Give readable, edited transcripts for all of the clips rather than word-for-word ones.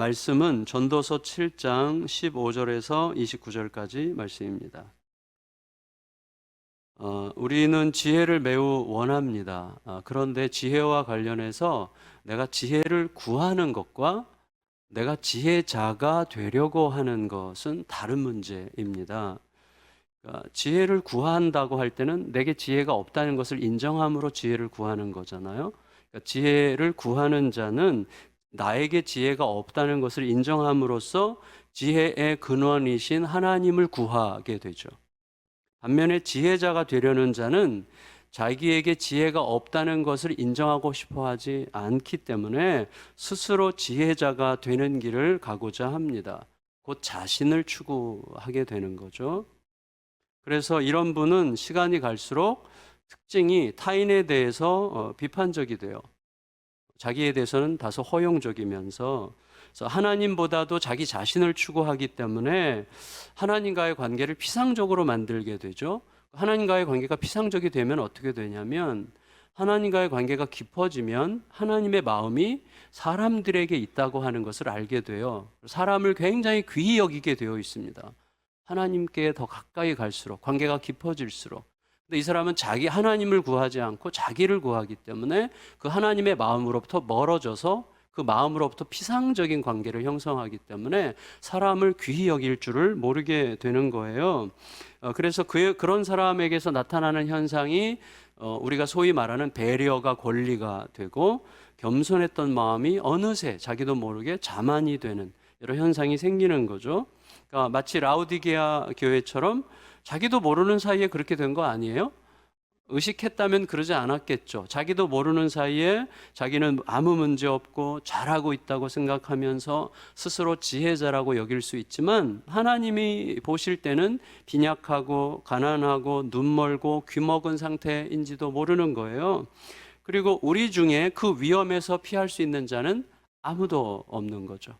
말씀은 전도서 7장 15절에서 29절까지 말씀입니다. 우리는 지혜를 매우 원합니다. 그런데 지혜와 관련해서 내가 지혜를 구하는 것과 내가 지혜자가 되려고 하는 것은 다른 문제입니다. 그러니까 지혜를 구한다고 할 때는 내게 지혜가 없다는 것을 인정함으로 지혜를 구하는 거잖아요. 그러니까 지혜를 구하는 자는 나에게 지혜가 없다는 것을 인정함으로써 지혜의 근원이신 하나님을 구하게 되죠. 반면에 지혜자가 되려는 자는 자기에게 지혜가 없다는 것을 인정하고 싶어 하지 않기 때문에 스스로 지혜자가 되는 길을 가고자 합니다. 곧 자신을 추구하게 되는 거죠. 그래서 이런 분은 시간이 갈수록 특징이 타인에 대해서 비판적이 돼요. 자기에 대해서는 다소 허용적이면서 하나님보다도 자기 자신을 추구하기 때문에 하나님과의 관계를 피상적으로 만들게 되죠. 하나님과의 관계가 피상적이 되면 어떻게 되냐면 하나님과의 관계가 깊어지면 하나님의 마음이 사람들에게 있다고 하는 것을 알게 돼요. 사람을 굉장히 귀히 여기게 되어 있습니다. 하나님께 더 가까이 갈수록 관계가 깊어질수록. 근데 이 사람은 자기 하나님을 구하지 않고 자기를 구하기 때문에 그 하나님의 마음으로부터 멀어져서 그 마음으로부터 피상적인 관계를 형성하기 때문에 사람을 귀히 여길 줄을 모르게 되는 거예요. 그래서 그런 사람에게서 나타나는 현상이 우리가 소위 말하는 배려가 권리가 되고 겸손했던 마음이 어느새 자기도 모르게 자만이 되는 이런 현상이 생기는 거죠. 그러니까 마치 라우디게아 교회처럼 자기도 모르는 사이에 그렇게 된 거 아니에요? 의식했다면 그러지 않았겠죠. 자기도 모르는 사이에 자기는 아무 문제 없고 잘하고 있다고 생각하면서 스스로 지혜자라고 여길 수 있지만 하나님이 보실 때는 빈약하고 가난하고 눈멀고 귀먹은 상태인지도 모르는 거예요. 그리고 우리 중에 그 위험에서 피할 수 있는 자는 아무도 없는 거죠.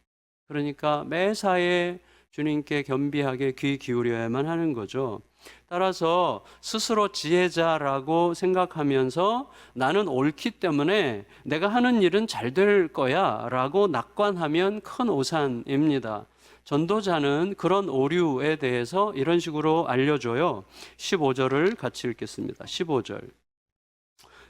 그러니까 매사에 주님께 겸비하게 귀 기울여야만 하는 거죠. 따라서 스스로 지혜자라고 생각하면서 나는 옳기 때문에 내가 하는 일은 잘 될 거야 라고 낙관하면 큰 오산입니다. 전도자는 그런 오류에 대해서 이런 식으로 알려줘요. 15절을 같이 읽겠습니다. 15절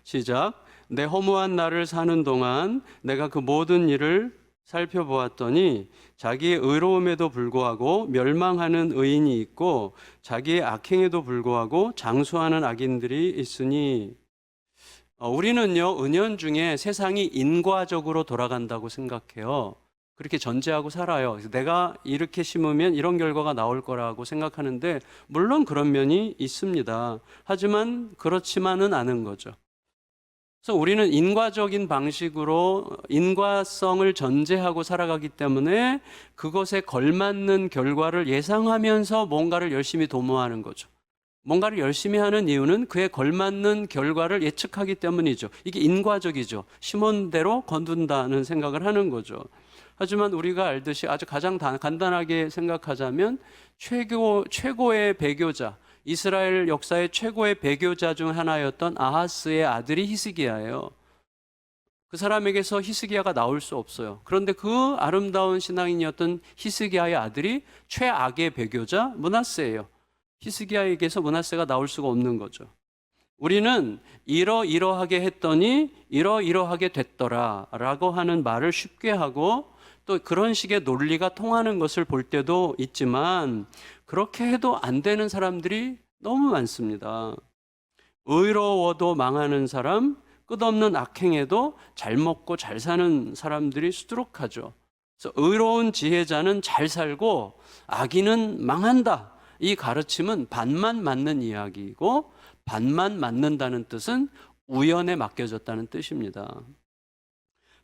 시작. 내 허무한 날을 사는 동안 내가 그 모든 일을 살펴보았더니 자기의 의로움에도 불구하고 멸망하는 의인이 있고 자기의 악행에도 불구하고 장수하는 악인들이 있으니 우리는요 은연중에 세상이 인과적으로 돌아간다고 생각해요. 그렇게 전제하고 살아요. 내가 이렇게 심으면 이런 결과가 나올 거라고 생각하는데 물론 그런 면이 있습니다. 하지만 그렇지만은 않은 거죠. 그래서 우리는 인과적인 방식으로 인과성을 전제하고 살아가기 때문에 그것에 걸맞는 결과를 예상하면서 뭔가를 열심히 도모하는 거죠. 뭔가를 열심히 하는 이유는 그에 걸맞는 결과를 예측하기 때문이죠. 이게 인과적이죠. 심은 대로 거둔다는 생각을 하는 거죠. 하지만 우리가 알듯이 아주 가장 간단하게 생각하자면 최고의 배교자, 이스라엘 역사의 최고의 배교자 중 하나였던 아하스의 아들이 히스기야예요. 그 사람에게서 히스기야가 나올 수 없어요. 그런데 그 아름다운 신앙인이었던 히스기야의 아들이 최악의 배교자 므낫세예요. 히스기야에게서 므낫세가 나올 수가 없는 거죠. 우리는 이러이러하게 했더니 이러이러하게 됐더라 라고 하는 말을 쉽게 하고 또 그런 식의 논리가 통하는 것을 볼 때도 있지만 그렇게 해도 안 되는 사람들이 너무 많습니다. 의로워도 망하는 사람, 끝없는 악행에도 잘 먹고 잘 사는 사람들이 수두룩하죠. 그래서 의로운 지혜자는 잘 살고 악인은 망한다. 이 가르침은 반만 맞는 이야기이고 반만 맞는다는 뜻은 우연에 맡겨졌다는 뜻입니다.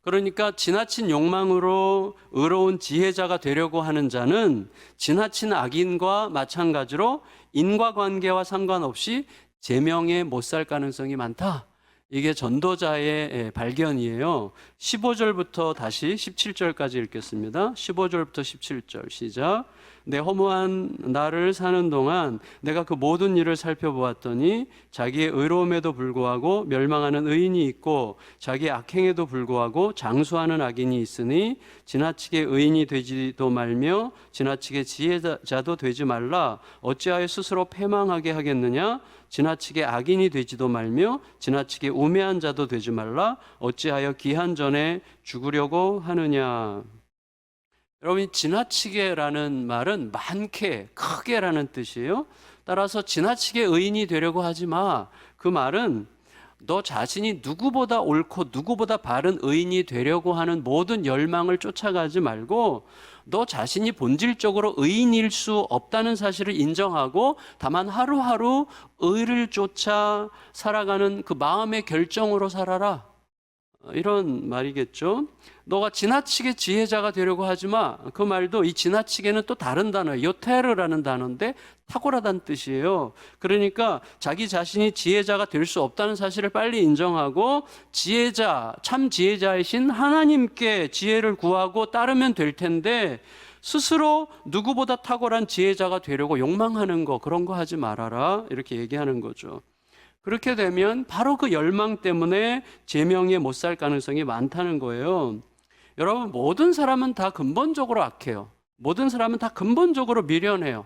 그러니까 지나친 욕망으로 의로운 지혜자가 되려고 하는 자는 지나친 악인과 마찬가지로 인과관계와 상관없이 제명에 못 살 가능성이 많다. 이게 전도자의 발견이에요. 15절부터 다시 17절까지 읽겠습니다. 15절부터 17절 시작. 내 허무한 나를 사는 동안 내가 그 모든 일을 살펴보았더니 자기의 의로움에도 불구하고 멸망하는 의인이 있고 자기의 악행에도 불구하고 장수하는 악인이 있으니 지나치게 의인이 되지도 말며 지나치게 지혜자도 되지 말라. 어찌하여 스스로 패망하게 하겠느냐? 지나치게 악인이 되지도 말며 지나치게 우매한 자도 되지 말라. 어찌하여 기한 전에 죽으려고 하느냐? 여러분, 지나치게라는 말은 많게, 크게라는 뜻이에요. 따라서 지나치게 의인이 되려고 하지 마. 그 말은 너 자신이 누구보다 옳고 누구보다 바른 의인이 되려고 하는 모든 열망을 쫓아가지 말고 너 자신이 본질적으로 의인일 수 없다는 사실을 인정하고 다만 하루하루 의를 쫓아 살아가는 그 마음의 결정으로 살아라. 이런 말이겠죠. 너가 지나치게 지혜자가 되려고 하지 마. 그 말도 이 지나치게는 또 다른 단어예요. 요테르라는 단어인데 탁월하다는 뜻이에요. 그러니까 자기 자신이 지혜자가 될 수 없다는 사실을 빨리 인정하고 지혜자, 참 지혜자이신 하나님께 지혜를 구하고 따르면 될 텐데 스스로 누구보다 탁월한 지혜자가 되려고 욕망하는 거, 그런 거 하지 말아라. 이렇게 얘기하는 거죠. 그렇게 되면 바로 그 열망 때문에 제명에 못 살 가능성이 많다는 거예요. 여러분, 모든 사람은 다 근본적으로 악해요. 모든 사람은 다 근본적으로 미련해요.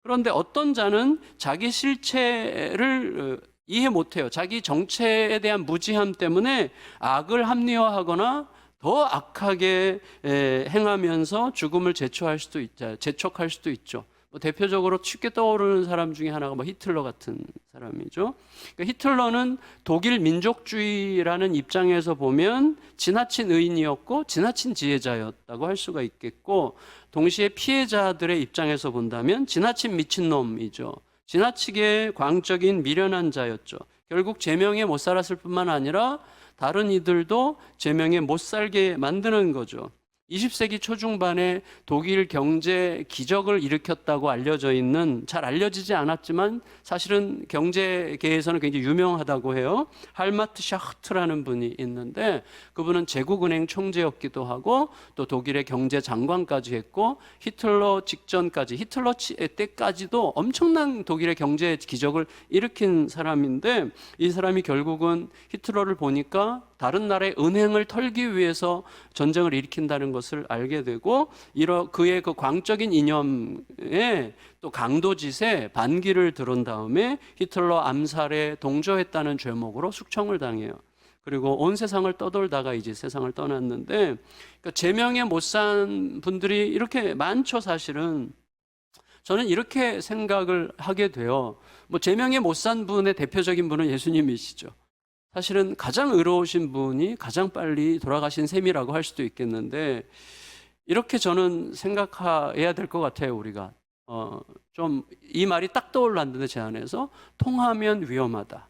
그런데 어떤 자는 자기 실체를 이해 못해요. 자기 정체에 대한 무지함 때문에 악을 합리화하거나 더 악하게 행하면서 죽음을 재촉할 수도 있죠. 대표적으로 쉽게 떠오르는 사람 중에 하나가 히틀러 같은 사람이죠. 그러니까 히틀러는 독일 민족주의라는 입장에서 보면 지나친 의인이었고 지나친 지혜자였다고 할 수가 있겠고, 동시에 피해자들의 입장에서 본다면 지나친 미친놈이죠. 지나치게 광적인 미련한 자였죠. 결국 제명에 못 살았을 뿐만 아니라 다른 이들도 제명에 못 살게 만드는 거죠. 20세기 초중반에 독일 경제 기적을 일으켰다고 알려져 있는, 잘 알려지지 않았지만 사실은 경제계에서는 굉장히 유명하다고 해요. 할마트 샤흐트라는 분이 있는데 그분은 제국은행 총재였기도 하고 또 독일의 경제장관까지 했고 히틀러 직전까지, 히틀러 때까지도 엄청난 독일의 경제 기적을 일으킨 사람인데, 이 사람이 결국은 히틀러를 보니까 다른 나라의 은행을 털기 위해서 전쟁을 일으킨다는 것을 알게 되고, 그의 그 광적인 이념에 또 강도짓에 반기를 들은 다음에 히틀러 암살에 동조했다는 죄목으로 숙청을 당해요. 그리고 온 세상을 떠돌다가 이제 세상을 떠났는데, 그러니까 제명에 못 산 분들이 이렇게 많죠. 사실은 저는 이렇게 생각을 하게 돼요. 제명에 못 산 분의 대표적인 분은 예수님이시죠. 사실은 가장 의로우신 분이 가장 빨리 돌아가신 셈이라고 할 수도 있겠는데, 이렇게 저는 생각해야 될 것 같아요. 우리가 좀 이 말이 딱 떠올랐는데 제 안에서 통하면 위험하다,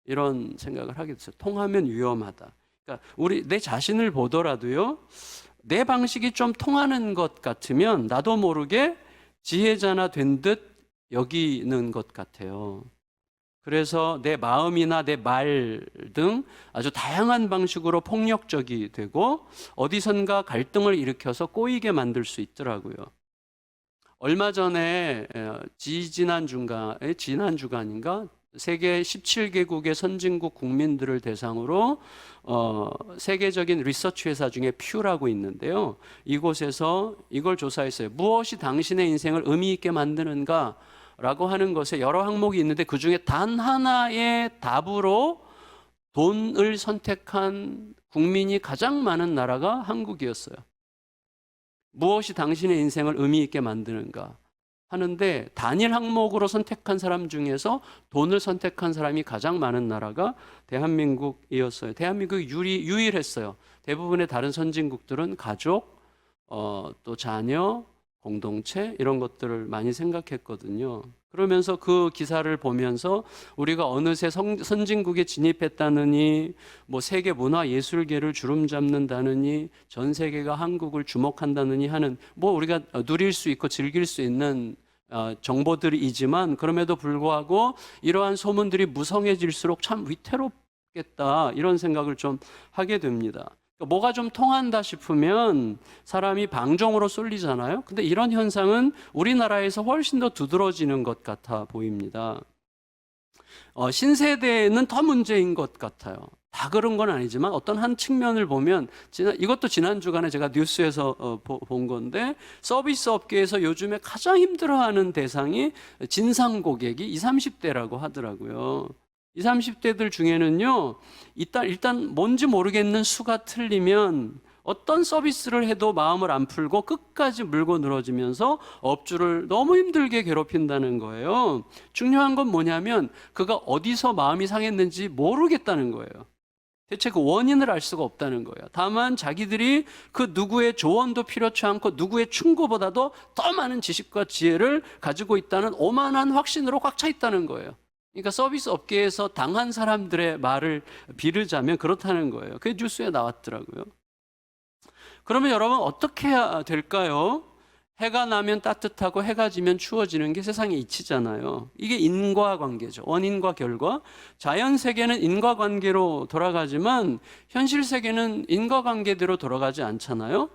이런 생각을 하게 됐어요. 통하면 위험하다. 그러니까 내 자신을 보더라도요, 내 방식이 좀 통하는 것 같으면 나도 모르게 지혜자나 된 듯 여기는 것 같아요. 그래서 내 마음이나 내 말 등 아주 다양한 방식으로 폭력적이 되고 어디선가 갈등을 일으켜서 꼬이게 만들 수 있더라고요. 얼마 전에 지난주간인가 세계 17개국의 선진국 국민들을 대상으로 세계적인 리서치 회사 중에 퓨라고 있는데요. 이곳에서 이걸 조사했어요. 무엇이 당신의 인생을 의미 있게 만드는가? 라고 하는 것에 여러 항목이 있는데 그 중에 단 하나의 답으로 돈을 선택한 국민이 가장 많은 나라가 한국이었어요. 무엇이 당신의 인생을 의미 있게 만드는가 하는데 단일 항목으로 선택한 사람 중에서 돈을 선택한 사람이 가장 많은 나라가 대한민국이었어요. 대한민국이 유일했어요. 대부분의 다른 선진국들은 가족, 또 자녀, 공동체 이런 것들을 많이 생각했거든요. 그러면서 그 기사를 보면서 우리가 어느새 선진국에 진입했다느니 세계 문화 예술계를 주름잡는다느니 전 세계가 한국을 주목한다느니 하는 우리가 누릴 수 있고 즐길 수 있는 정보들이지만, 그럼에도 불구하고 이러한 소문들이 무성해질수록 참 위태롭겠다, 이런 생각을 좀 하게 됩니다. 뭐가 좀 통한다 싶으면 사람이 방종으로 쏠리잖아요. 근데 이런 현상은 우리나라에서 훨씬 더 두드러지는 것 같아 보입니다. 신세대는 더 문제인 것 같아요. 다 그런 건 아니지만 어떤 한 측면을 보면 이것도 지난 주간에 제가 뉴스에서 본 건데, 서비스 업계에서 요즘에 가장 힘들어하는 대상이 진상 고객이 20, 30대라고 하더라고요. 20, 30대들 중에는요, 일단 뭔지 모르겠는 수가 틀리면 어떤 서비스를 해도 마음을 안 풀고 끝까지 물고 늘어지면서 업주를 너무 힘들게 괴롭힌다는 거예요. 중요한 건 뭐냐면 그가 어디서 마음이 상했는지 모르겠다는 거예요. 대체 그 원인을 알 수가 없다는 거예요. 다만 자기들이 그 누구의 조언도 필요치 않고 누구의 충고보다도 더 많은 지식과 지혜를 가지고 있다는 오만한 확신으로 꽉 차 있다는 거예요. 그러니까 서비스 업계에서 당한 사람들의 말을 빌으자면 그렇다는 거예요. 그게 뉴스에 나왔더라고요. 그러면 여러분 어떻게 해야 될까요? 해가 나면 따뜻하고 해가 지면 추워지는 게 세상의 이치잖아요. 이게 인과관계죠. 원인과 결과. 자연 세계는 인과관계로 돌아가지만 현실 세계는 인과관계대로 돌아가지 않잖아요.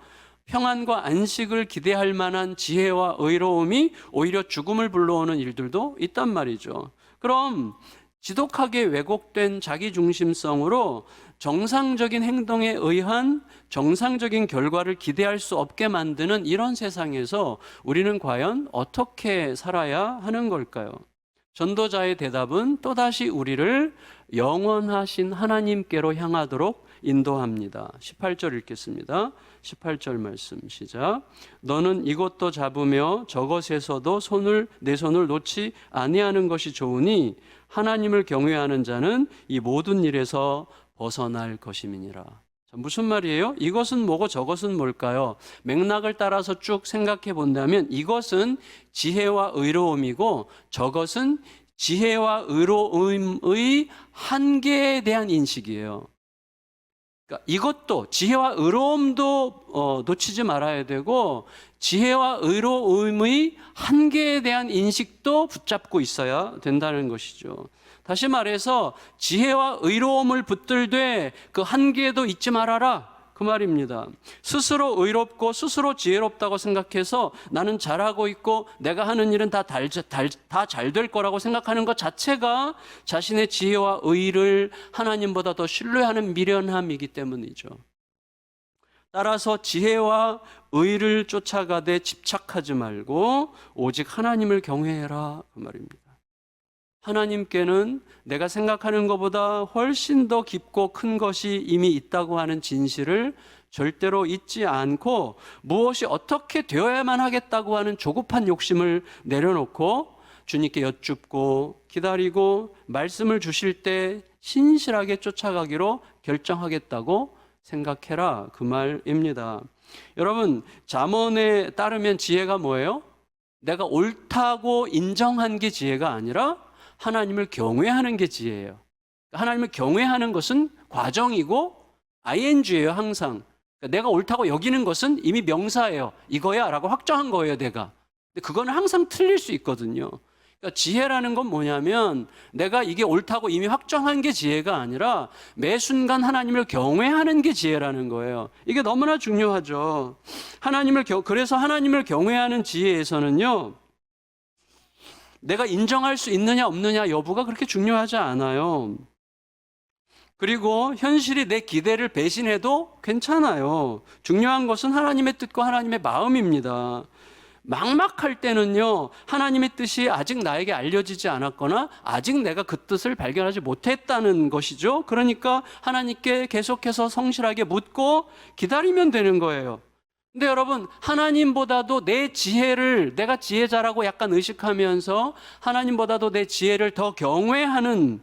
평안과 안식을 기대할 만한 지혜와 의로움이 오히려 죽음을 불러오는 일들도 있단 말이죠. 그럼 지독하게 왜곡된 자기중심성으로 정상적인 행동에 의한 정상적인 결과를 기대할 수 없게 만드는 이런 세상에서 우리는 과연 어떻게 살아야 하는 걸까요? 전도자의 대답은 또다시 우리를 영원하신 하나님께로 향하도록 인도합니다. 18절 읽겠습니다. 18절 말씀 시작. 너는 이것도 잡으며 저것에서도 내 손을 놓지 아니하는 것이 좋으니 하나님을 경외하는 자는 이 모든 일에서 벗어날 것임이니라. 무슨 말이에요? 이것은 뭐고 저것은 뭘까요? 맥락을 따라서 쭉 생각해 본다면 이것은 지혜와 의로움이고 저것은 지혜와 의로움의 한계에 대한 인식이에요. 그러니까 이것도 지혜와 의로움도 놓치지 말아야 되고 지혜와 의로움의 한계에 대한 인식도 붙잡고 있어야 된다는 것이죠. 다시 말해서 지혜와 의로움을 붙들되 그 한계도 잊지 말아라, 그 말입니다. 스스로 의롭고 스스로 지혜롭다고 생각해서 나는 잘하고 있고 내가 하는 일은 다 잘 될 거라고 생각하는 것 자체가 자신의 지혜와 의를 하나님보다 더 신뢰하는 미련함이기 때문이죠. 따라서 지혜와 의를 쫓아가되 집착하지 말고 오직 하나님을 경외해라, 그 말입니다. 하나님께는 내가 생각하는 것보다 훨씬 더 깊고 큰 것이 이미 있다고 하는 진실을 절대로 잊지 않고 무엇이 어떻게 되어야만 하겠다고 하는 조급한 욕심을 내려놓고 주님께 여쭙고 기다리고 말씀을 주실 때 신실하게 쫓아가기로 결정하겠다고 생각해라, 그 말입니다. 여러분, 잠언에 따르면 지혜가 뭐예요? 내가 옳다고 인정한 게 지혜가 아니라 하나님을 경외하는 게 지혜예요. 하나님을 경외하는 것은 과정이고 ing예요, 항상. 내가 옳다고 여기는 것은 이미 명사예요. 이거야 라고 확정한 거예요, 내가. 근데 그거는 항상 틀릴 수 있거든요. 그러니까 지혜라는 건 뭐냐면 내가 이게 옳다고 이미 확정한 게 지혜가 아니라 매 순간 하나님을 경외하는 게 지혜라는 거예요. 이게 너무나 중요하죠. 그래서 하나님을 경외하는 지혜에서는요, 내가 인정할 수 있느냐 없느냐 여부가 그렇게 중요하지 않아요. 그리고 현실이 내 기대를 배신해도 괜찮아요. 중요한 것은 하나님의 뜻과 하나님의 마음입니다. 막막할 때는요, 하나님의 뜻이 아직 나에게 알려지지 않았거나 아직 내가 그 뜻을 발견하지 못했다는 것이죠. 그러니까 하나님께 계속해서 성실하게 묻고 기다리면 되는 거예요. 근데 여러분, 하나님보다도 내 지혜를 내가 지혜자라고 약간 의식하면서 하나님보다도 내 지혜를 더 경외하는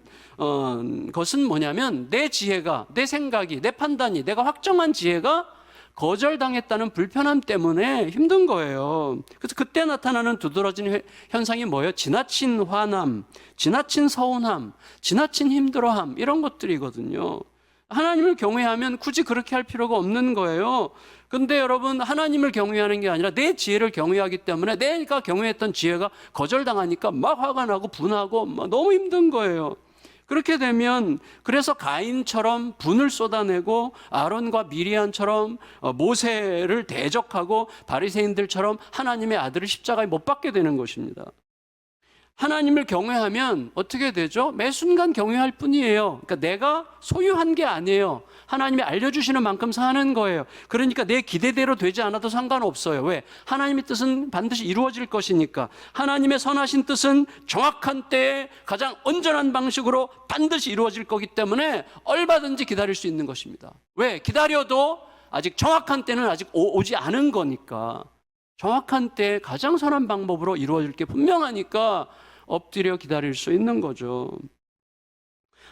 것은 뭐냐면 내 지혜가, 내 생각이, 내 판단이, 내가 확정한 지혜가 거절당했다는 불편함 때문에 힘든 거예요. 그래서 그때 나타나는 두드러진 현상이 뭐예요? 지나친 화남, 지나친 서운함, 지나친 힘들어함, 이런 것들이거든요. 하나님을 경외하면 굳이 그렇게 할 필요가 없는 거예요. 근데 여러분, 하나님을 경외하는 게 아니라 내 지혜를 경외하기 때문에 내가 경외했던 지혜가 거절당하니까 막 화가 나고 분하고 막 너무 힘든 거예요. 그렇게 되면 그래서 가인처럼 분을 쏟아내고 아론과 미리암처럼 모세를 대적하고 바리새인들처럼 하나님의 아들을 십자가에 못 박게 되는 것입니다. 하나님을 경외하면 어떻게 되죠? 매 순간 경외할 뿐이에요. 그러니까 내가 소유한 게 아니에요. 하나님이 알려주시는 만큼 사는 거예요. 그러니까 내 기대대로 되지 않아도 상관없어요. 왜? 하나님의 뜻은 반드시 이루어질 것이니까. 하나님의 선하신 뜻은 정확한 때에 가장 온전한 방식으로 반드시 이루어질 거기 때문에 얼마든지 기다릴 수 있는 것입니다. 왜? 기다려도 아직 정확한 때는 아직 오지 않은 거니까. 정확한 때에 가장 선한 방법으로 이루어질 게 분명하니까 엎드려 기다릴 수 있는 거죠.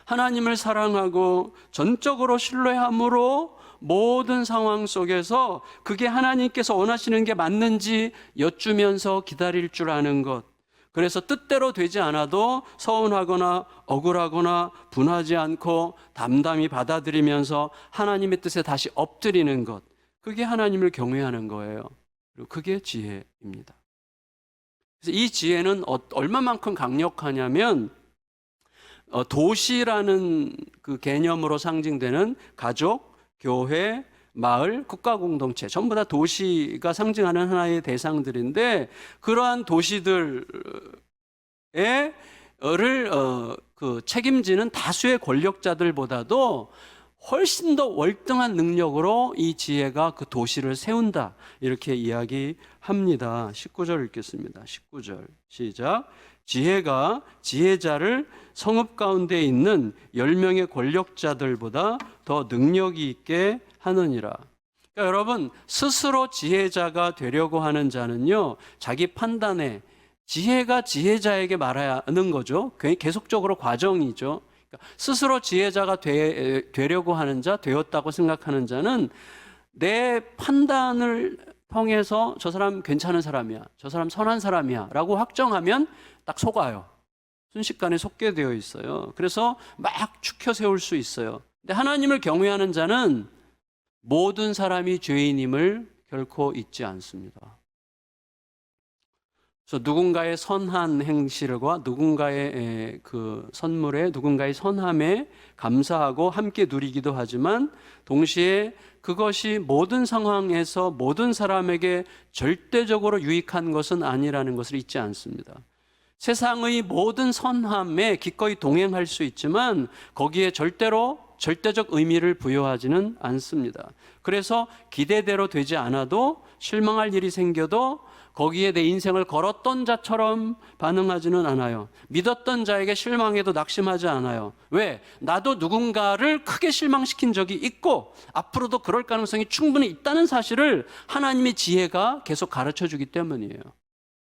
하나님을 사랑하고 전적으로 신뢰함으로 모든 상황 속에서 그게 하나님께서 원하시는 게 맞는지 여쭈면서 기다릴 줄 아는 것. 그래서 뜻대로 되지 않아도 서운하거나 억울하거나 분하지 않고 담담히 받아들이면서 하나님의 뜻에 다시 엎드리는 것. 그게 하나님을 경외하는 거예요. 그리고 그게 지혜입니다. 그래서 이 지혜는 얼마만큼 강력하냐면 도시라는 그 개념으로 상징되는 가족, 교회, 마을, 국가 공동체 전부 다 도시가 상징하는 하나의 대상들인데 그러한 도시들의 책임지는 다수의 권력자들보다도 훨씬 더 월등한 능력으로 이 지혜가 그 도시를 세운다. 이렇게 이야기합니다. 19절 읽겠습니다. 19절 시작. 지혜가 지혜자를 성읍 가운데 있는 10명의 권력자들보다 더 능력이 있게 하느니라. 그러니까 여러분, 스스로 지혜자가 되려고 하는 자는요, 자기 판단에 지혜가 지혜자에게 말하는 거죠. 계속적으로 과정이죠. 스스로 지혜자가 되려고 하는 자, 되었다고 생각하는 자는 내 판단을 통해서 저 사람 괜찮은 사람이야, 저 사람 선한 사람이야 라고 확정하면 딱 속아요. 순식간에 속게 되어 있어요. 그래서 막 추켜 세울 수 있어요. 근데 하나님을 경외하는 자는 모든 사람이 죄인임을 결코 잊지 않습니다. 그래서 누군가의 선한 행실과 누군가의 그 선물에 누군가의 선함에 감사하고 함께 누리기도 하지만 동시에 그것이 모든 상황에서 모든 사람에게 절대적으로 유익한 것은 아니라는 것을 잊지 않습니다. 세상의 모든 선함에 기꺼이 동행할 수 있지만 거기에 절대적 의미를 부여하지는 않습니다. 그래서 기대대로 되지 않아도 실망할 일이 생겨도 거기에 내 인생을 걸었던 자처럼 반응하지는 않아요. 믿었던 자에게 실망해도 낙심하지 않아요. 왜? 나도 누군가를 크게 실망시킨 적이 있고 앞으로도 그럴 가능성이 충분히 있다는 사실을 하나님의 지혜가 계속 가르쳐주기 때문이에요.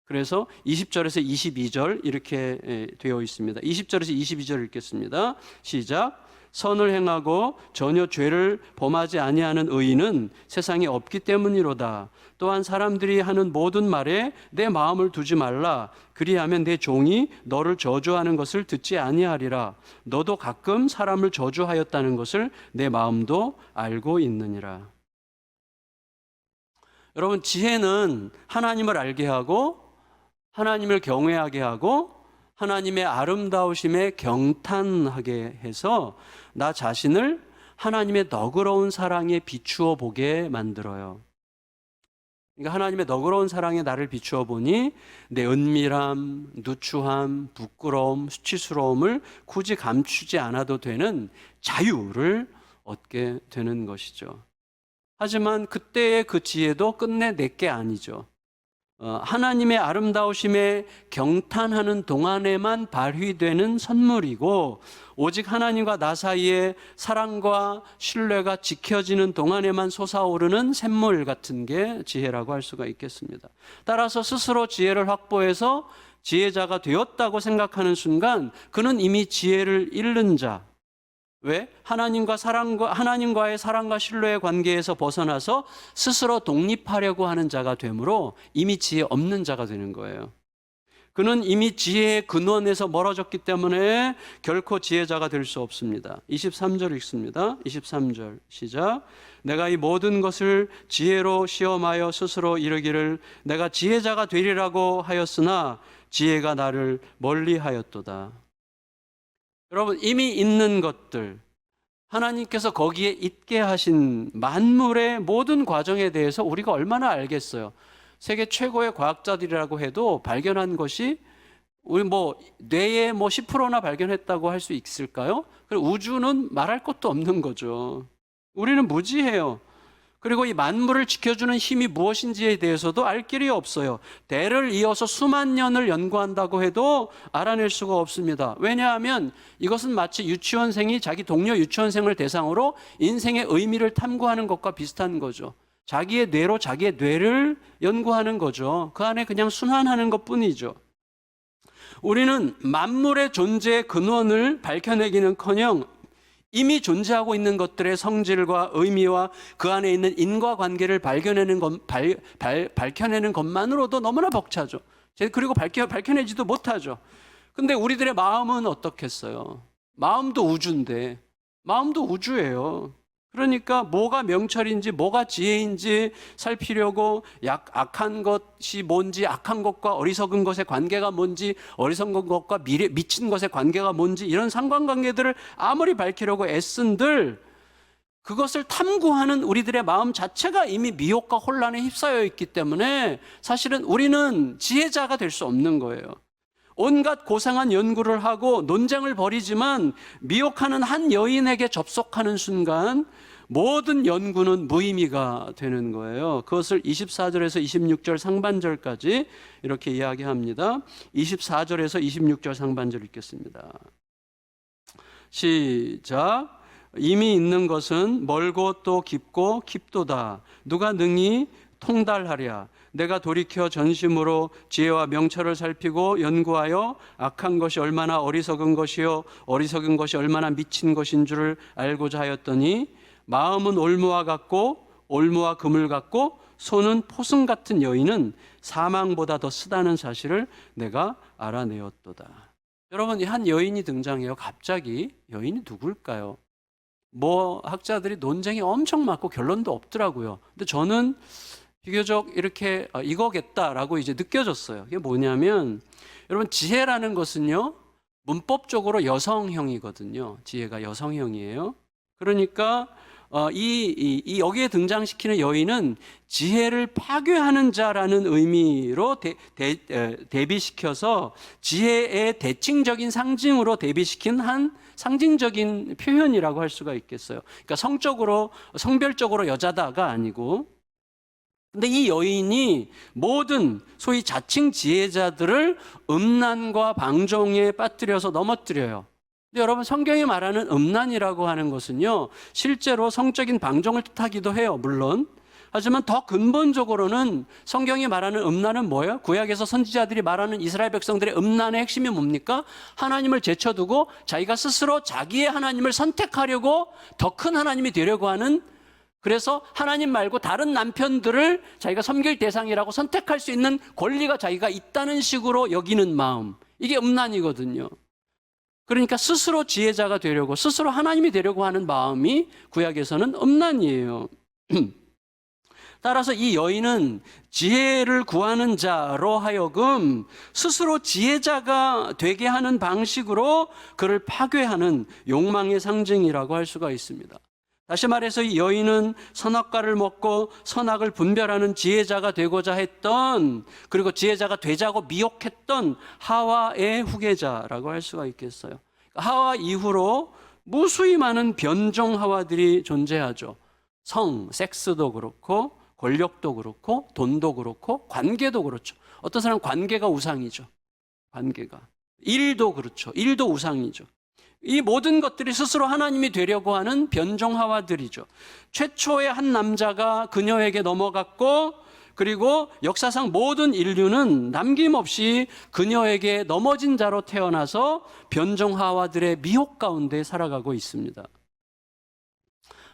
그래서 20절에서 22절 이렇게 되어 있습니다. 20절에서 22절 읽겠습니다. 시작. 선을 행하고 전혀 죄를 범하지 아니하는 의인은 세상에 없기 때문이로다. 또한 사람들이 하는 모든 말에 내 마음을 두지 말라. 그리하면 내 종이 너를 저주하는 것을 듣지 아니하리라. 너도 가끔 사람을 저주하였다는 것을 내 마음도 알고 있느니라. 여러분, 지혜는 하나님을 알게 하고 하나님을 경외하게 하고 하나님의 아름다우심에 경탄하게 해서 나 자신을 하나님의 너그러운 사랑에 비추어 보게 만들어요. 그러니까 하나님의 너그러운 사랑에 나를 비추어 보니 내 은밀함, 누추함, 부끄러움, 수치스러움을 굳이 감추지 않아도 되는 자유를 얻게 되는 것이죠. 하지만 그때의 그 지혜도 끝내 내게 아니죠. 하나님의 아름다우심에 경탄하는 동안에만 발휘되는 선물이고 오직 하나님과 나 사이에 사랑과 신뢰가 지켜지는 동안에만 솟아오르는 샘물 같은 게 지혜라고 할 수가 있겠습니다. 따라서 스스로 지혜를 확보해서 지혜자가 되었다고 생각하는 순간 그는 이미 지혜를 잃는 자. 왜? 하나님과의 사랑과 신뢰의 관계에서 벗어나서 스스로 독립하려고 하는 자가 되므로 이미 지혜 없는 자가 되는 거예요. 그는 이미 지혜의 근원에서 멀어졌기 때문에 결코 지혜자가 될 수 없습니다. 23절 읽습니다. 23절 시작. 내가 이 모든 것을 지혜로 시험하여 스스로 이르기를 내가 지혜자가 되리라고 하였으나 지혜가 나를 멀리하였도다. 여러분, 이미 있는 것들, 하나님께서 거기에 있게 하신 만물의 모든 과정에 대해서 우리가 얼마나 알겠어요? 세계 최고의 과학자들이라고 해도 발견한 것이 우리 뇌의 10%나 발견했다고 할 수 있을까요? 그리고 우주는 말할 것도 없는 거죠. 우리는 무지해요. 그리고 이 만물을 지켜주는 힘이 무엇인지에 대해서도 알 길이 없어요. 대를 이어서 수만 년을 연구한다고 해도 알아낼 수가 없습니다. 왜냐하면 이것은 마치 유치원생이 자기 동료 유치원생을 대상으로 인생의 의미를 탐구하는 것과 비슷한 거죠. 자기의 뇌로 자기의 뇌를 연구하는 거죠. 그 안에 그냥 순환하는 것뿐이죠. 우리는 만물의 존재의 근원을 밝혀내기는커녕 이미 존재하고 있는 것들의 성질과 의미와 그 안에 있는 인과관계를 밝혀내는 것만으로도 너무나 벅차죠. 그리고 밝혀내지도 못하죠. 근데 우리들의 마음은 어떻겠어요? 마음도 우주인데, 마음도 우주예요. 그러니까 뭐가 명철인지 뭐가 지혜인지 살피려고 악한 것이 뭔지, 악한 것과 어리석은 것의 관계가 뭔지, 어리석은 것과 미친 것의 관계가 뭔지, 이런 상관관계들을 아무리 밝히려고 애쓴들 그것을 탐구하는 우리들의 마음 자체가 이미 미혹과 혼란에 휩싸여 있기 때문에 사실은 우리는 지혜자가 될 수 없는 거예요. 온갖 고상한 연구를 하고 논쟁을 벌이지만 미혹하는 한 여인에게 접속하는 순간 모든 연구는 무의미가 되는 거예요. 그것을 24절에서 26절 상반절까지 이렇게 이야기합니다. 24절에서 26절 상반절 읽겠습니다. 시작. 이미 있는 것은 멀고 또 깊고 깊도다. 누가 능히 통달하랴. 내가 돌이켜 전심으로 지혜와 명철을 살피고 연구하여 악한 것이 얼마나 어리석은 것이요 어리석은 것이 얼마나 미친 것인 줄을 알고자 하였더니 마음은 올무와 같고 올무와 금을 같고 손은 포승 같은 여인은 사망보다 더 쓰다는 사실을 내가 알아내었도다. 여러분, 한 여인이 등장해요. 갑자기. 여인이 누굴까요? 학자들이 논쟁이 엄청 많고 결론도 없더라고요. 근데 저는 비교적 이렇게 이거겠다라고 이제 느껴졌어요. 이게 뭐냐면, 여러분, 지혜라는 것은요, 문법적으로 여성형이거든요. 지혜가 여성형이에요. 그러니까 여기에 등장시키는 여인은 지혜를 파괴하는 자라는 의미로 대비시켜서 지혜의 대칭적인 상징으로 대비시킨 한 상징적인 표현이라고 할 수가 있겠어요. 그러니까 성별적으로 여자다가 아니고, 근데 이 여인이 모든 소위 자칭 지혜자들을 음란과 방종에 빠뜨려서 넘어뜨려요. 근데 여러분, 성경이 말하는 음란이라고 하는 것은요, 실제로 성적인 방종을 뜻하기도 해요, 물론. 하지만 더 근본적으로는 성경이 말하는 음란은 뭐예요? 구약에서 선지자들이 말하는 이스라엘 백성들의 음란의 핵심이 뭡니까? 하나님을 제쳐두고 자기가 스스로 자기의 하나님을 선택하려고 더 큰 하나님이 되려고 하는, 그래서 하나님 말고 다른 남편들을 자기가 섬길 대상이라고 선택할 수 있는 권리가 자기가 있다는 식으로 여기는 마음, 이게 음란이거든요. 그러니까 스스로 지혜자가 되려고, 스스로 하나님이 되려고 하는 마음이 구약에서는 음란이에요. 따라서 이 여인은 지혜를 구하는 자로 하여금 스스로 지혜자가 되게 하는 방식으로 그를 파괴하는 욕망의 상징이라고 할 수가 있습니다. 다시 말해서 이 여인은 선악과를 먹고 선악을 분별하는 지혜자가 되고자 했던, 그리고 지혜자가 되자고 미혹했던 하와의 후계자라고 할 수가 있겠어요. 하와 이후로 무수히 많은 변종 하와들이 존재하죠. 섹스도 그렇고 권력도 그렇고 돈도 그렇고 관계도 그렇죠. 어떤 사람은 관계가 우상이죠. 일도 그렇죠. 일도 우상이죠. 이 모든 것들이 스스로 하나님이 되려고 하는 변종 하와들이죠. 최초의 한 남자가 그녀에게 넘어갔고, 그리고 역사상 모든 인류는 남김없이 그녀에게 넘어진 자로 태어나서 변종 하와들의 미혹 가운데 살아가고 있습니다.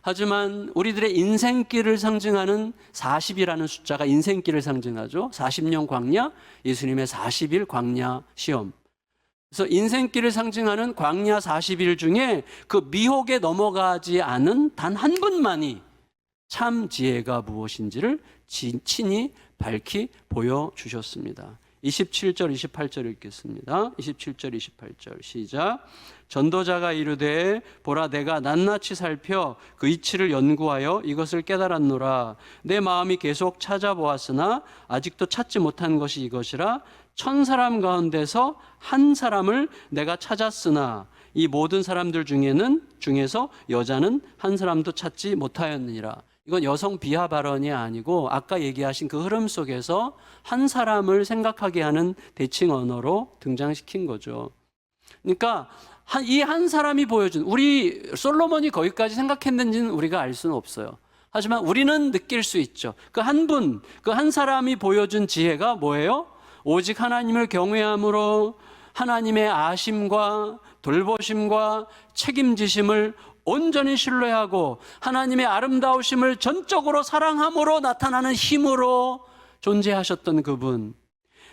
하지만 우리들의 인생길을 상징하는 40이라는 숫자가 인생길을 상징하죠. 40년 광야, 예수님의 40일 광야 시험. 그래서 인생길을 상징하는 광야 40일 중에 그 미혹에 넘어가지 않은 단 한 분만이 참 지혜가 무엇인지를 친히 밝히 보여주셨습니다. 27절, 28절 읽겠습니다. 27절, 28절 시작. 전도자가 이르되 보라 내가 낱낱이 살펴 그 이치를 연구하여 이것을 깨달았노라. 내 마음이 계속 찾아보았으나 아직도 찾지 못한 것이 이것이라. 1000사람 가운데서 한 사람을 내가 찾았으나 이 모든 사람들 중에서 여자는 한 사람도 찾지 못하였느니라. 이건 여성 비하 발언이 아니고 아까 얘기하신 그 흐름 속에서 한 사람을 생각하게 하는 대칭 언어로 등장시킨 거죠. 그러니까 이 한 사람이 보여준, 우리 솔로몬이 거기까지 생각했는지는 우리가 알 수는 없어요. 하지만 우리는 느낄 수 있죠. 그 한 분, 그 한 사람이 보여준 지혜가 뭐예요? 오직 하나님을 경외함으로 하나님의 아심과 돌보심과 책임지심을 온전히 신뢰하고 하나님의 아름다우심을 전적으로 사랑함으로 나타나는 힘으로 존재하셨던 그분.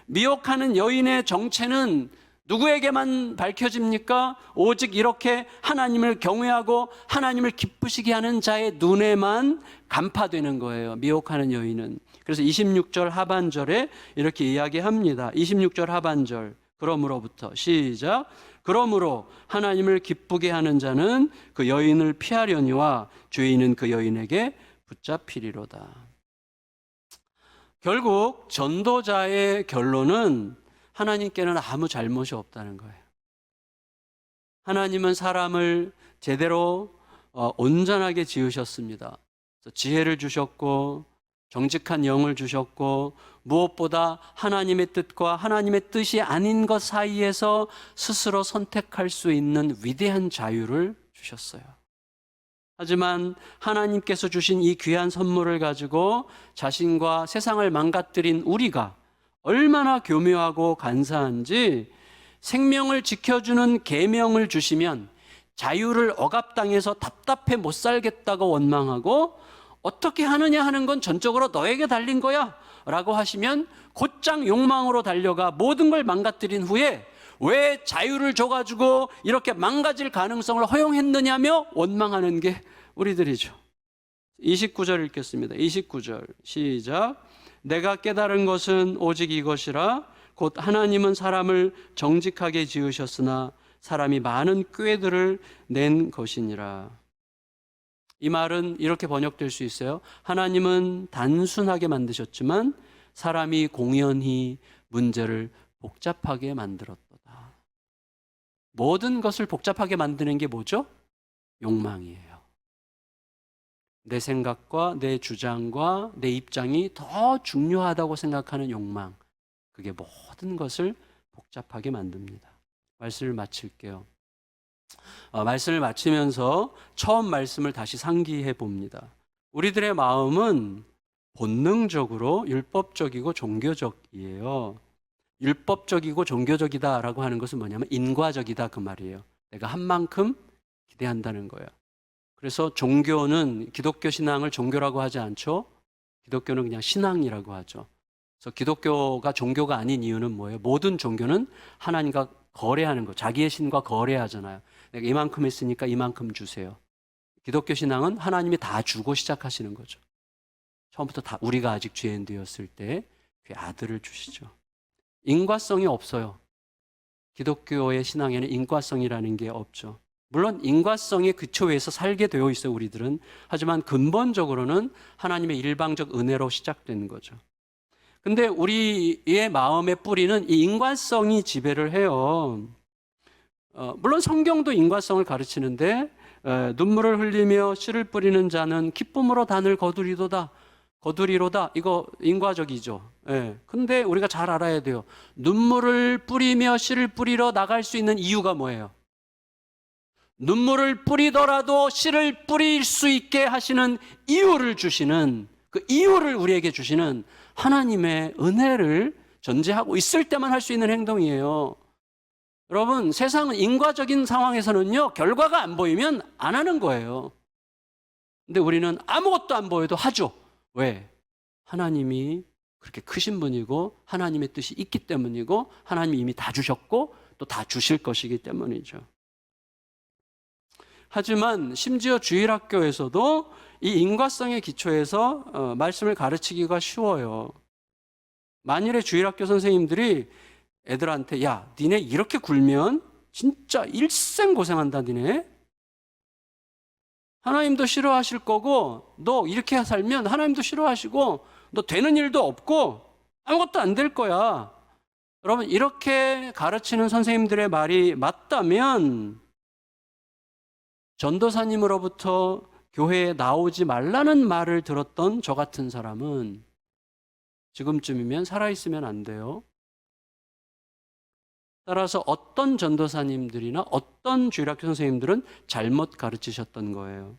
미혹하는 여인의 정체는 누구에게만 밝혀집니까? 오직 이렇게 하나님을 경외하고 하나님을 기쁘시게 하는 자의 눈에만 간파되는 거예요. 미혹하는 여인은. 그래서 26절 하반절에 이렇게 이야기합니다. 26절 하반절. 그러므로부터 시작. 그러므로 하나님을 기쁘게 하는 자는 그 여인을 피하려니와 죄인은 그 여인에게 붙잡히리로다. 결국 전도자의 결론은 하나님께는 아무 잘못이 없다는 거예요. 하나님은 사람을 제대로 온전하게 지으셨습니다. 지혜를 주셨고 정직한 영을 주셨고 무엇보다 하나님의 뜻과 하나님의 뜻이 아닌 것 사이에서 스스로 선택할 수 있는 위대한 자유를 주셨어요. 하지만 하나님께서 주신 이 귀한 선물을 가지고 자신과 세상을 망가뜨린 우리가 얼마나 교묘하고 간사한지, 생명을 지켜주는 계명을 주시면 자유를 억압당해서 답답해 못 살겠다고 원망하고 어떻게 하느냐 하는 건 전적으로 너에게 달린 거야 라고 하시면 곧장 욕망으로 달려가 모든 걸 망가뜨린 후에 왜 자유를 줘가지고 이렇게 망가질 가능성을 허용했느냐며 원망하는 게 우리들이죠. 29절 읽겠습니다. 29절 시작. 내가 깨달은 것은 오직 이것이라. 곧 하나님은 사람을 정직하게 지으셨으나 사람이 많은 꾀들을 낸 것이니라. 이 말은 이렇게 번역될 수 있어요. 하나님은 단순하게 만드셨지만 사람이 공연히 문제를 복잡하게 만들었도다. 모든 것을 복잡하게 만드는 게 뭐죠? 욕망이에요. 내 생각과 내 주장과 내 입장이 더 중요하다고 생각하는 욕망. 그게 모든 것을 복잡하게 만듭니다. 말씀을 마칠게요. 말씀을 마치면서 처음 말씀을 다시 상기해 봅니다. 우리들의 마음은 본능적으로 율법적이고 종교적이에요. 율법적이고 종교적이다라고 하는 것은 뭐냐면 인과적이다 그 말이에요. 내가 한 만큼 기대한다는 거예요. 그래서 종교는 기독교 신앙을 종교라고 하지 않죠. 기독교는 그냥 신앙이라고 하죠. 그래서 기독교가 종교가 아닌 이유는 뭐예요? 모든 종교는 하나님과 거래하는 거, 자기의 신과 거래하잖아요. 내가 이만큼 했으니까 이만큼 주세요. 기독교 신앙은 하나님이 다 주고 시작하시는 거죠. 처음부터 다 우리가 아직 죄인 되었을 때 그 아들을 주시죠. 인과성이 없어요. 기독교의 신앙에는 인과성이라는 게 없죠. 물론 인과성의 기초에서 살게 되어 있어요, 우리들은. 하지만 근본적으로는 하나님의 일방적 은혜로 시작된 거죠. 근데 우리의 마음의 뿌리는 이 인과성이 지배를 해요. 물론 성경도 인과성을 가르치는데 눈물을 흘리며 씨를 뿌리는 자는 기쁨으로 단을 거두리로다. 이거 인과적이죠. 근데 우리가 잘 알아야 돼요. 눈물을 뿌리며 씨를 뿌리러 나갈 수 있는 이유가 뭐예요? 눈물을 뿌리더라도 씨를 뿌릴 수 있게 하시는 이유를 주시는, 그 이유를 우리에게 주시는 하나님의 은혜를 전제하고 있을 때만 할 수 있는 행동이에요. 여러분, 세상은 인과적인 상황에서는요, 결과가 안 보이면 안 하는 거예요. 근데 우리는 아무것도 안 보여도 하죠. 왜? 하나님이 그렇게 크신 분이고 하나님의 뜻이 있기 때문이고 하나님이 이미 다 주셨고 또 다 주실 것이기 때문이죠. 하지만 심지어 주일학교에서도 이 인과성의 기초에서 말씀을 가르치기가 쉬워요. 만일에 주일학교 선생님들이 애들한테 야, 니네 이렇게 굴면 진짜 일생 고생한다, 니네. 하나님도 싫어하실 거고 너 이렇게 살면 하나님도 싫어하시고 너 되는 일도 없고 아무것도 안 될 거야. 여러분, 이렇게 가르치는 선생님들의 말이 맞다면 전도사님으로부터 교회에 나오지 말라는 말을 들었던 저 같은 사람은 지금쯤이면 살아있으면 안 돼요. 따라서 어떤 전도사님들이나 어떤 주일학교 선생님들은 잘못 가르치셨던 거예요.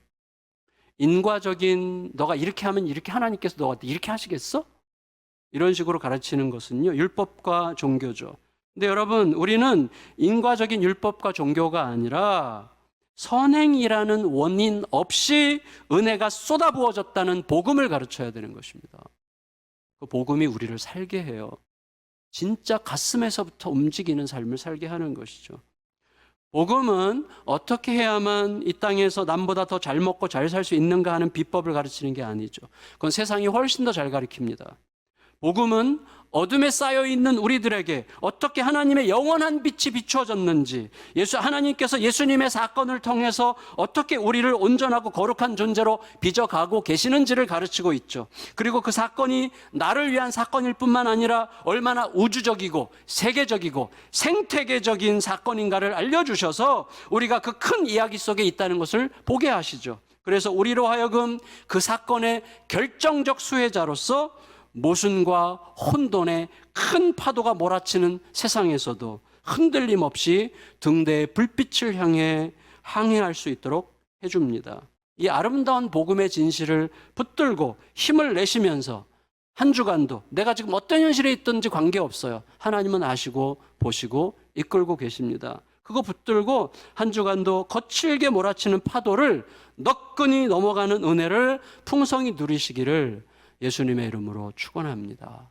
인과적인 너가 이렇게 하면 이렇게 하나님께서 너가 이렇게 하시겠어? 이런 식으로 가르치는 것은요, 율법과 종교죠. 근데 여러분, 우리는 인과적인 율법과 종교가 아니라 선행이라는 원인 없이 은혜가 쏟아부어졌다는 복음을 가르쳐야 되는 것입니다. 그 복음이 우리를 살게 해요. 진짜 가슴에서부터 움직이는 삶을 살게 하는 것이죠. 복음은 어떻게 해야만 이 땅에서 남보다 더 잘 먹고 잘 살 수 있는가 하는 비법을 가르치는 게 아니죠. 그건 세상이 훨씬 더 잘 가르칩니다. 복음은 어둠에 쌓여있는 우리들에게 어떻게 하나님의 영원한 빛이 비추어졌는지, 하나님께서 예수님의 사건을 통해서 어떻게 우리를 온전하고 거룩한 존재로 빚어가고 계시는지를 가르치고 있죠. 그리고 그 사건이 나를 위한 사건일 뿐만 아니라 얼마나 우주적이고 세계적이고 생태계적인 사건인가를 알려주셔서 우리가 그 큰 이야기 속에 있다는 것을 보게 하시죠. 그래서 우리로 하여금 그 사건의 결정적 수혜자로서 모순과 혼돈의 큰 파도가 몰아치는 세상에서도 흔들림 없이 등대의 불빛을 향해 항해할 수 있도록 해줍니다. 이 아름다운 복음의 진실을 붙들고 힘을 내시면서 한 주간도 내가 지금 어떤 현실에 있든지 관계없어요. 하나님은 아시고 보시고 이끌고 계십니다. 그거 붙들고 한 주간도 거칠게 몰아치는 파도를 너끈히 넘어가는 은혜를 풍성히 누리시기를 예수님의 이름으로 축원합니다.